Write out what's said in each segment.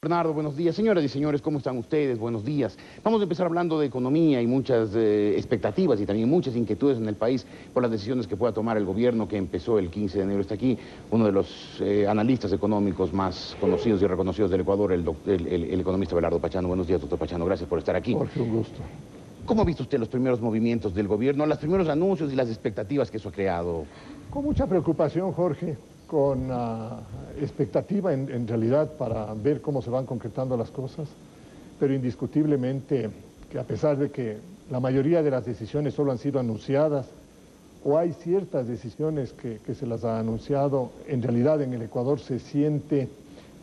Bernardo, buenos días. Señoras y señores, ¿cómo están ustedes? Buenos días. Vamos a empezar hablando de economía y muchas expectativas y también muchas inquietudes en el país por las decisiones que pueda tomar el gobierno que empezó el 15 de enero. Está aquí uno de los analistas económicos más conocidos y reconocidos del Ecuador, el economista Belardo Pachano. Buenos días, doctor Pachano. Gracias por estar aquí. Jorge, un gusto. ¿Cómo ha visto usted los primeros movimientos del gobierno, los primeros anuncios y las expectativas que eso ha creado? Con mucha preocupación, Jorge, con expectativa en realidad para ver cómo se van concretando las cosas, pero indiscutiblemente que a pesar de que la mayoría de las decisiones solo han sido anunciadas, o hay ciertas decisiones que se las ha anunciado, en realidad en el Ecuador se siente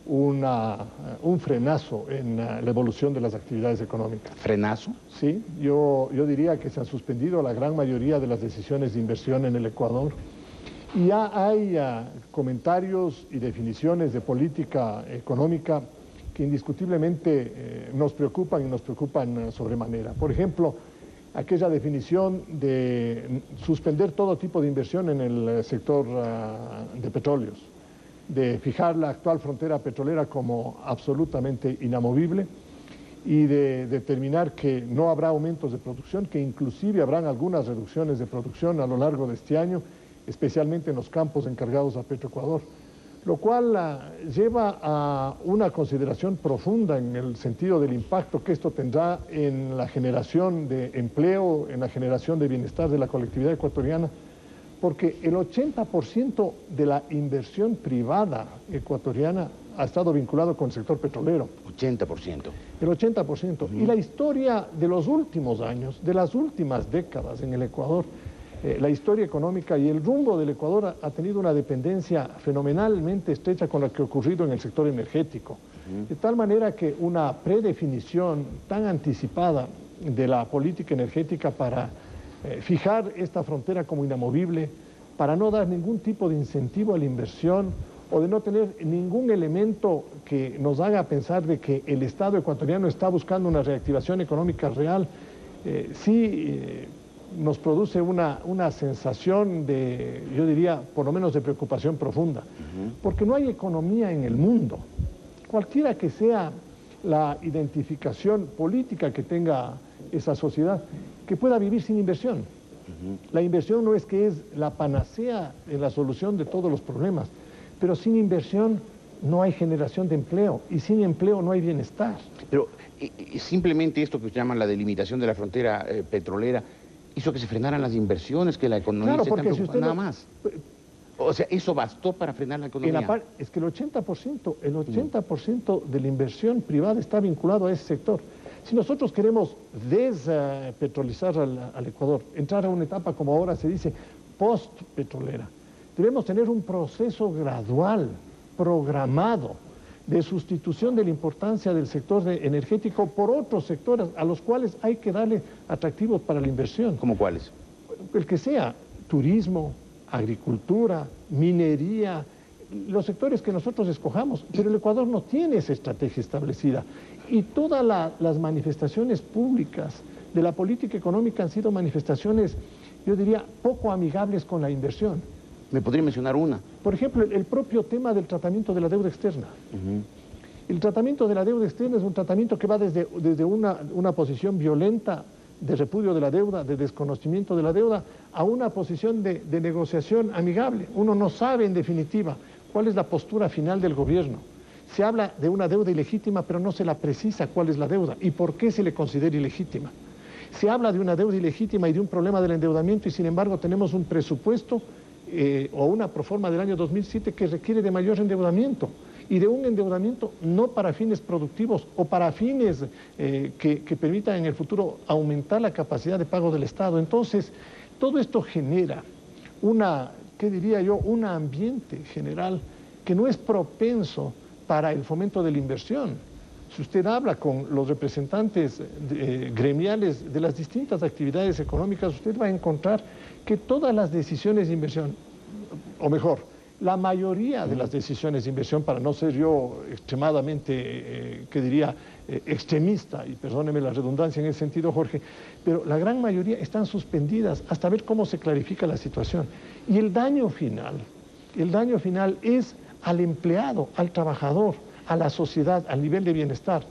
un frenazo en la evolución de las actividades económicas. ¿Frenazo? Sí, yo diría que se han suspendido la gran mayoría de las decisiones de inversión en el Ecuador. Y ya hay comentarios y definiciones de política económica que indiscutiblemente nos preocupan y nos preocupan sobremanera. Por ejemplo, aquella definición de suspender todo tipo de inversión en el sector de petróleos, de fijar la actual frontera petrolera como absolutamente inamovible y de determinar que no habrá aumentos de producción, que inclusive habrán algunas reducciones de producción a lo largo de este año, especialmente en los campos encargados a Petroecuador, lo cual lleva a una consideración profunda en el sentido del impacto que esto tendrá en la generación de empleo, en la generación de bienestar de la colectividad ecuatoriana, porque el 80% de la inversión privada ecuatoriana ha estado vinculado con el sector petrolero. 80%. El 80%. Y la historia de los últimos años, de las últimas décadas en el Ecuador, la historia económica y el rumbo del Ecuador ha tenido una dependencia fenomenalmente estrecha con lo que ha ocurrido en el sector energético. De tal manera que una predefinición tan anticipada de la política energética para fijar esta frontera como inamovible, para no dar ningún tipo de incentivo a la inversión o de no tener ningún elemento que nos haga pensar de que el Estado ecuatoriano está buscando una reactivación económica real, nos produce una sensación de, yo diría, por lo menos de preocupación profunda. Porque no hay economía en el mundo, cualquiera que sea la identificación política que tenga esa sociedad, que pueda vivir sin inversión. La inversión no es que es la panacea en la solución de todos los problemas, pero sin inversión no hay generación de empleo, y sin empleo no hay bienestar. Pero simplemente esto que llaman la delimitación de la frontera petrolera hizo que se frenaran las inversiones, que la economía claro, se porque está si usted nada más. O sea, ¿eso bastó para frenar la economía? Es que el 80% de la inversión privada está vinculado a ese sector. Si nosotros queremos despetrolizar al Ecuador, entrar a una etapa, como ahora se dice, post-petrolera, debemos tener un proceso gradual, programado, de sustitución de la importancia del sector energético por otros sectores a los cuales hay que darle atractivos para la inversión. ¿Cómo cuáles? El que sea turismo, agricultura, minería, los sectores que nosotros escojamos, pero el Ecuador no tiene esa estrategia establecida. Y todas las manifestaciones públicas de la política económica han sido manifestaciones, yo diría, poco amigables con la inversión. ¿Me podría mencionar una? Por ejemplo, el propio tema del tratamiento de la deuda externa. El tratamiento de la deuda externa es un tratamiento que va desde una posición violenta de repudio de la deuda, de desconocimiento de la deuda, a una posición de negociación amigable. Uno no sabe, en definitiva, cuál es la postura final del gobierno. Se habla de una deuda ilegítima, pero no se la precisa cuál es la deuda y por qué se le considera ilegítima. Se habla de una deuda ilegítima y de un problema del endeudamiento y, sin embargo, tenemos un presupuesto o una proforma del año 2007 que requiere de mayor endeudamiento y de un endeudamiento no para fines productivos o para fines que permitan en el futuro aumentar la capacidad de pago del Estado. Entonces, todo esto genera ¿qué diría yo? Un ambiente general que no es propenso para el fomento de la inversión. Si usted habla con los representantes gremiales de las distintas actividades económicas, usted va a encontrar que todas las decisiones de inversión, o mejor, la mayoría de las decisiones de inversión, para no ser yo extremadamente, extremista, y perdóneme la redundancia en ese sentido, Jorge, pero la gran mayoría están suspendidas hasta ver cómo se clarifica la situación. Y el daño final es al empleado, al trabajador, a la sociedad, al nivel de bienestar.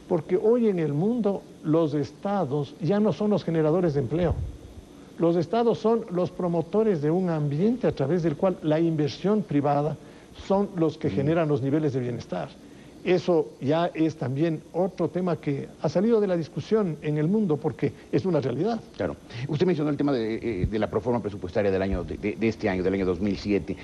Porque hoy en el mundo los estados ya no son los generadores de empleo. Los estados son los promotores de un ambiente a través del cual la inversión privada son los que generan los niveles de bienestar. Eso ya es también otro tema que ha salido de la discusión en el mundo porque es una realidad. Claro. Usted mencionó el tema de la proforma presupuestaria del año, de este año, del año 2007.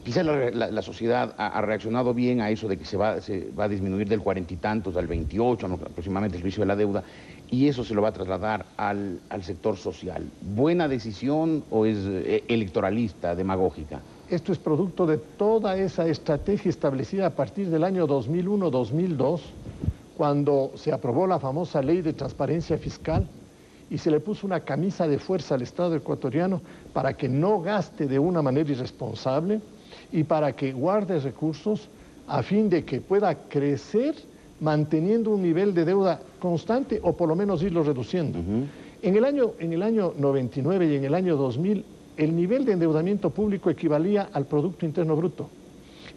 Quizás la sociedad ha reaccionado bien a eso de que se va a disminuir del 40 y tantos al 28 aproximadamente el servicio de la deuda, y eso se lo va a trasladar al sector social. ¿Buena decisión o es electoralista, demagógica? Esto es producto de toda esa estrategia establecida a partir del año 2001-2002, cuando se aprobó la famosa Ley de Transparencia Fiscal y se le puso una camisa de fuerza al Estado ecuatoriano para que no gaste de una manera irresponsable y para que guarde recursos a fin de que pueda crecer manteniendo un nivel de deuda constante o por lo menos irlo reduciendo. En el año 99 y en el año 2000, el nivel de endeudamiento público equivalía al Producto Interno Bruto.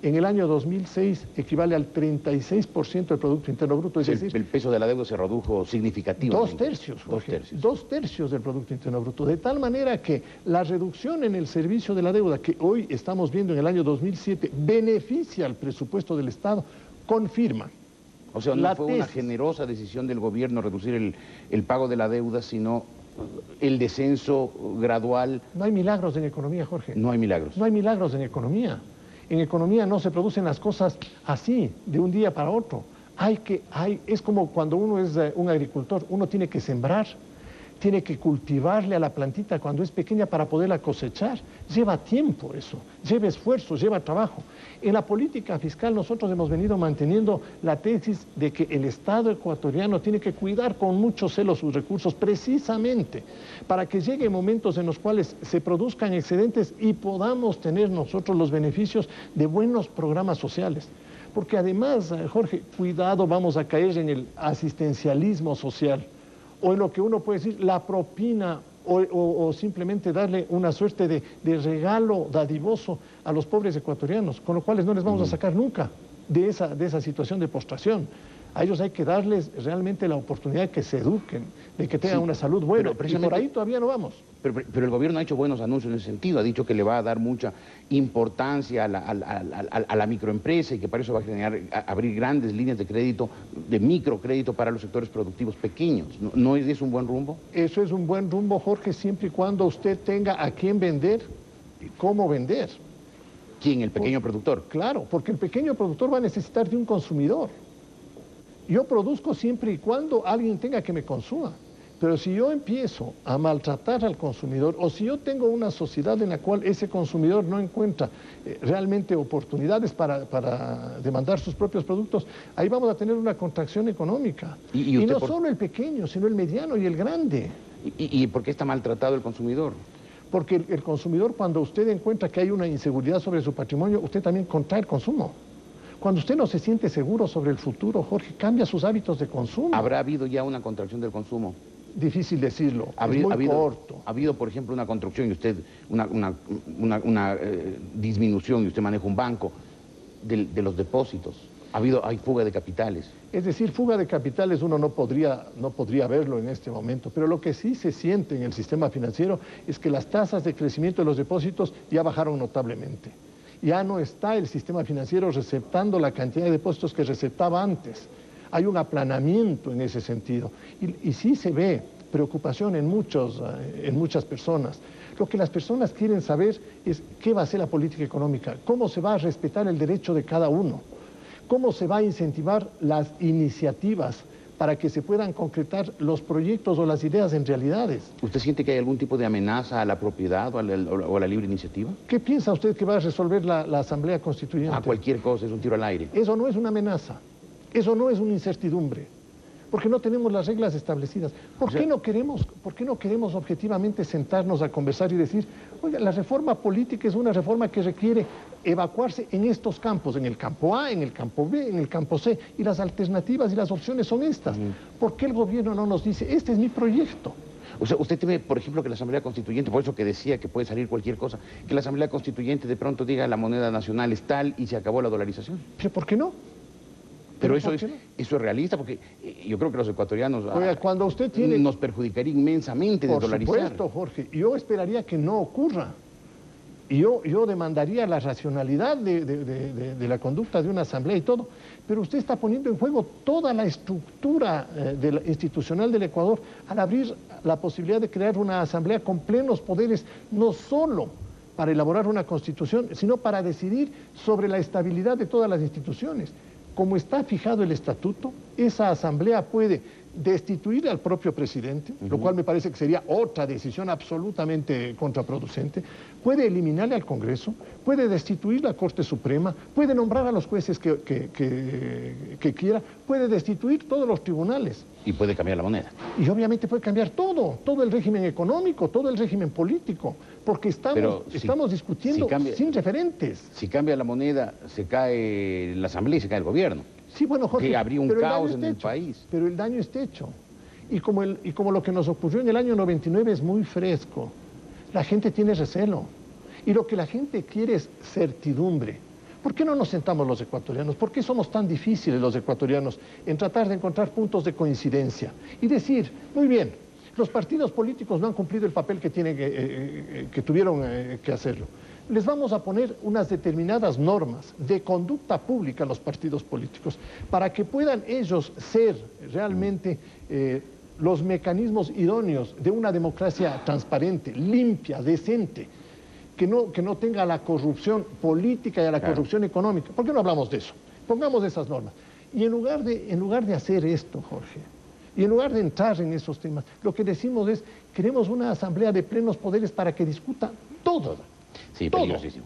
En el año 2006 equivale al 36% del Producto Interno Bruto. Es decir, el peso de la deuda se redujo significativamente. 2/3, Jorge. 2/3 del Producto Interno Bruto. De tal manera que la reducción en el servicio de la deuda que hoy estamos viendo en el año 2007 beneficia al presupuesto del Estado, confirma. O sea, no fue una generosa decisión del gobierno reducir el pago de la deuda, sino el descenso gradual. No hay milagros en economía, Jorge. No hay milagros. No hay milagros en economía. En economía no se producen las cosas así, de un día para otro. Es como cuando uno es un agricultor, uno tiene que sembrar, tiene que cultivarle a la plantita cuando es pequeña para poderla cosechar. Lleva tiempo eso, lleva esfuerzo, lleva trabajo. En la política fiscal nosotros hemos venido manteniendo la tesis de que el Estado ecuatoriano tiene que cuidar con mucho celo sus recursos precisamente para que lleguen momentos en los cuales se produzcan excedentes y podamos tener nosotros los beneficios de buenos programas sociales. Porque además, Jorge, cuidado, vamos a caer en el asistencialismo social o en lo que uno puede decir, la propina o simplemente darle una suerte de regalo dadivoso a los pobres ecuatorianos, con lo cual no les vamos a sacar nunca de esa situación de postración. A ellos hay que darles realmente la oportunidad de que se eduquen, de que tengan una salud buena, y por ahí todavía no vamos. Pero el gobierno ha hecho buenos anuncios en ese sentido, ha dicho que le va a dar mucha importancia a la microempresa y que para eso va a abrir grandes líneas de crédito, de microcrédito para los sectores productivos pequeños. ¿No es eso un buen rumbo? Eso es un buen rumbo, Jorge, siempre y cuando usted tenga a quién vender y cómo vender. ¿Quién? ¿El pequeño productor? Claro, porque el pequeño productor va a necesitar de un consumidor. Yo produzco siempre y cuando alguien tenga que me consuma. Pero si yo empiezo a maltratar al consumidor o si yo tengo una sociedad en la cual ese consumidor no encuentra realmente oportunidades para demandar sus propios productos, ahí vamos a tener una contracción económica. Y no solo el pequeño, sino el mediano y el grande. ¿Y por qué está maltratado el consumidor? Porque el consumidor, cuando usted encuentra que hay una inseguridad sobre su patrimonio, usted también contrae el consumo. Cuando usted no se siente seguro sobre el futuro, Jorge, cambia sus hábitos de consumo. ¿Habrá habido ya una contracción del consumo? Difícil decirlo, es muy corto. ¿Ha habido, por ejemplo, una contracción y usted, una disminución y usted maneja un banco de los depósitos? ¿Hay fuga de capitales? Es decir, fuga de capitales uno no podría verlo en este momento, pero lo que sí se siente en el sistema financiero es que las tasas de crecimiento de los depósitos ya bajaron notablemente. Ya no está el sistema financiero receptando la cantidad de depósitos que receptaba antes. Hay un aplanamiento en ese sentido. Y sí se ve preocupación en muchas personas. Lo que las personas quieren saber es qué va a hacer la política económica, cómo se va a respetar el derecho de cada uno, cómo se va a incentivar las iniciativas para que se puedan concretar los proyectos o las ideas en realidades. ¿Usted siente que hay algún tipo de amenaza a la propiedad o a la libre iniciativa? ¿Qué piensa usted que va a resolver la Asamblea Constituyente? A cualquier cosa, es un tiro al aire. Eso no es una amenaza, eso no es una incertidumbre, porque no tenemos las reglas establecidas. ¿Por qué no queremos objetivamente sentarnos a conversar y decir, oiga, la reforma política es una reforma que requiere evacuarse en estos campos, en el campo A, en el campo B, en el campo C, y las alternativas y las opciones son estas? ¿Por qué el gobierno no nos dice, este es mi proyecto? O sea, usted teme, por ejemplo, que la Asamblea Constituyente, por eso que decía que puede salir cualquier cosa, que la Asamblea Constituyente de pronto diga la moneda nacional es tal y se acabó la dolarización. ¿Pero por qué no? Pero eso es realista, porque yo creo que los ecuatorianos Oiga, cuando usted tiene... nos perjudicaría inmensamente de dolarizar. Por supuesto, Jorge. Yo esperaría que no ocurra. Y yo demandaría la racionalidad de la conducta de una asamblea y todo. Pero usted está poniendo en juego toda la estructura institucional del Ecuador al abrir la posibilidad de crear una asamblea con plenos poderes, no solo para elaborar una constitución, sino para decidir sobre la estabilidad de todas las instituciones. Como está fijado el estatuto, esa asamblea puede destituir al propio presidente, lo cual me parece que sería otra decisión absolutamente contraproducente, puede eliminarle al Congreso, puede destituir la Corte Suprema, puede nombrar a los jueces que quiera, puede destituir todos los tribunales. Y puede cambiar la moneda. Y obviamente puede cambiar todo el régimen económico, todo el régimen político, porque estamos discutiendo sin referentes. Si cambia la moneda, se cae la Asamblea y se cae el gobierno. Sí, bueno, Jorge, que habría un caos en el país. Pero el daño está hecho. Y como lo que nos ocurrió en el año 99 es muy fresco, la gente tiene recelo. Y lo que la gente quiere es certidumbre. ¿Por qué no nos sentamos los ecuatorianos? ¿Por qué somos tan difíciles los ecuatorianos en tratar de encontrar puntos de coincidencia? Y decir, muy bien, los partidos políticos no han cumplido el papel que tuvieron que hacerlo. Les vamos a poner unas determinadas normas de conducta pública a los partidos políticos para que puedan ellos ser realmente los mecanismos idóneos de una democracia transparente, limpia, decente, que no tenga la corrupción política y a la corrupción económica. ¿Por qué no hablamos de eso? Pongamos esas normas. Y en lugar de hacer esto, Jorge, y en lugar de entrar en esos temas, lo que decimos es, queremos una asamblea de plenos poderes para que discuta todo. Sí, peligrosísimo.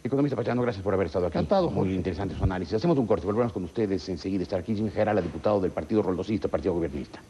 Economista Pachano, gracias por haber estado aquí. Encantado. Muy interesante su análisis. Hacemos un corte, volvemos con ustedes enseguida. Estar aquí Jim Gerala, diputado del Partido Roldosista, Partido Gobernista.